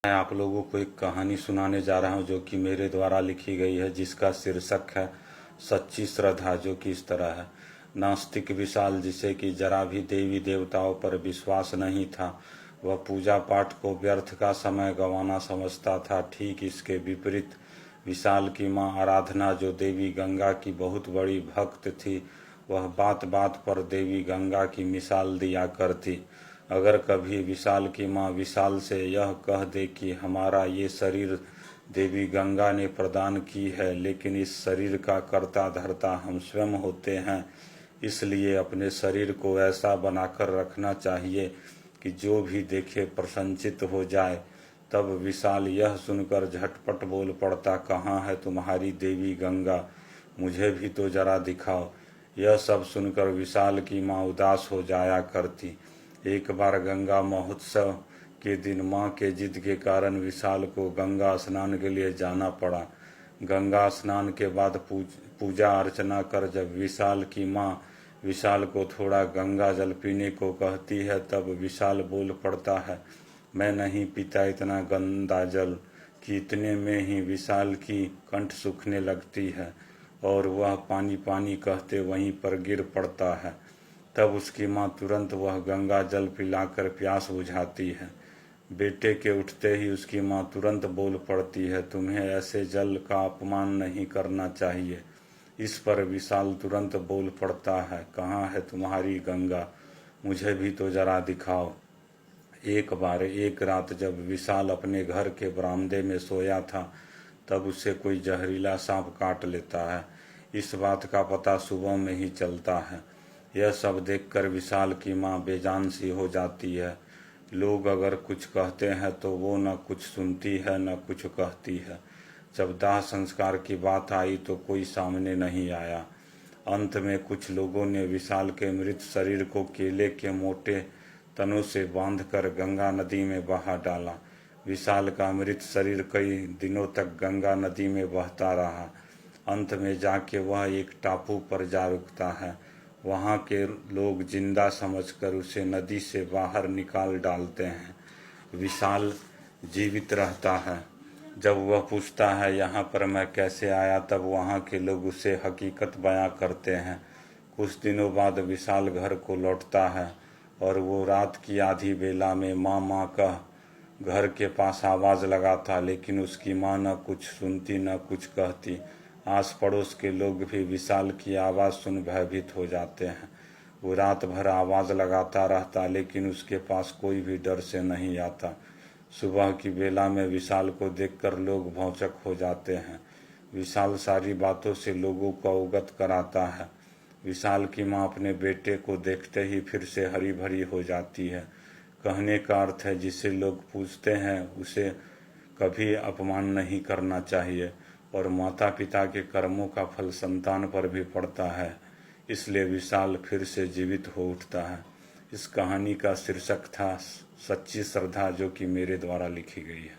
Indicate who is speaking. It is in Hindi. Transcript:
Speaker 1: मैं आप लोगों को एक कहानी सुनाने जा रहा हूँ जो कि मेरे द्वारा लिखी गई है, जिसका शीर्षक है सच्ची श्रद्धा। जो कि इस तरह है। नास्तिक विशाल, जिसे कि जरा भी देवी देवताओं पर विश्वास नहीं था, वह पूजा पाठ को व्यर्थ का समय गंवाना समझता था। ठीक इसके विपरीत विशाल की माँ आराधना, जो देवी गंगा की बहुत बड़ी भक्त थी, वह बात बात पर देवी गंगा की मिसाल दिया करती। अगर कभी विशाल की माँ विशाल से यह कह दे कि हमारा ये शरीर देवी गंगा ने प्रदान की है, लेकिन इस शरीर का कर्ता धर्ता हम स्वयं होते हैं, इसलिए अपने शरीर को ऐसा बनाकर रखना चाहिए कि जो भी देखे प्रसन्नचित्त हो जाए, तब विशाल यह सुनकर झटपट बोल पड़ता, कहाँ है तुम्हारी देवी गंगा, मुझे भी तो जरा दिखाओ। यह सब सुनकर विशाल की माँ उदास हो जाया करती। एक बार गंगा महोत्सव के दिन माँ के जिद के कारण विशाल को गंगा स्नान के लिए जाना पड़ा। गंगा स्नान के बाद पूजा अर्चना कर जब विशाल की माँ विशाल को थोड़ा गंगा जल पीने को कहती है, तब विशाल बोल पड़ता है, मैं नहीं पीता इतना गंदा जल। कि इतने में ही विशाल की कंठ सूखने लगती है और वह पानी पानी कहते वहीं पर गिर पड़ता है। तब उसकी माँ तुरंत वह गंगा जल पिलाकर प्यास बुझाती है। बेटे के उठते ही उसकी माँ तुरंत बोल पड़ती है, तुम्हें ऐसे जल का अपमान नहीं करना चाहिए। इस पर विशाल तुरंत बोल पड़ता है, कहाँ है तुम्हारी गंगा, मुझे भी तो जरा दिखाओ। एक बार एक रात जब विशाल अपने घर के बरामदे में सोया था, तब उसे कोई जहरीला सांप काट लेता है। इस बात का पता सुबह में ही चलता है। यह सब देखकर विशाल की माँ बेजान सी हो जाती है। लोग अगर कुछ कहते हैं तो वो न कुछ सुनती है न कुछ कहती है। जब दाह संस्कार की बात आई तो कोई सामने नहीं आया। अंत में कुछ लोगों ने विशाल के मृत शरीर को केले के मोटे तनों से बांधकर गंगा नदी में बहा डाला। विशाल का मृत शरीर कई दिनों तक गंगा नदी में बहता रहा। अंत में जाके वह एक टापू पर जा रुकता है। वहाँ के लोग जिंदा समझकर उसे नदी से बाहर निकाल डालते हैं। विशाल जीवित रहता है। जब वह पूछता है यहाँ पर मैं कैसे आया, तब वहाँ के लोग उसे हकीकत बयां करते हैं। कुछ दिनों बाद विशाल घर को लौटता है और वो रात की आधी बेला में माँ माँ कह घर के पास आवाज़ लगाता, लेकिन उसकी माँ न कुछ सुनती न कुछ कहती। आस पड़ोस के लोग भी विशाल की आवाज़ सुन भयभीत हो जाते हैं। वो रात भर आवाज़ लगाता रहता, लेकिन उसके पास कोई भी डर से नहीं आता। सुबह की बेला में विशाल को देखकर लोग भौचक हो जाते हैं। विशाल सारी बातों से लोगों को अवगत कराता है। विशाल की माँ अपने बेटे को देखते ही फिर से हरी भरी हो जाती है। कहने का अर्थ है, जिसे लोग पूछते हैं उसे कभी अपमान नहीं करना चाहिए, और माता पिता के कर्मों का फल संतान पर भी पड़ता है। इसलिए विशाल फिर से जीवित हो उठता है। इस कहानी का शीर्षक था सच्ची श्रद्धा, जो कि मेरे द्वारा लिखी गई है।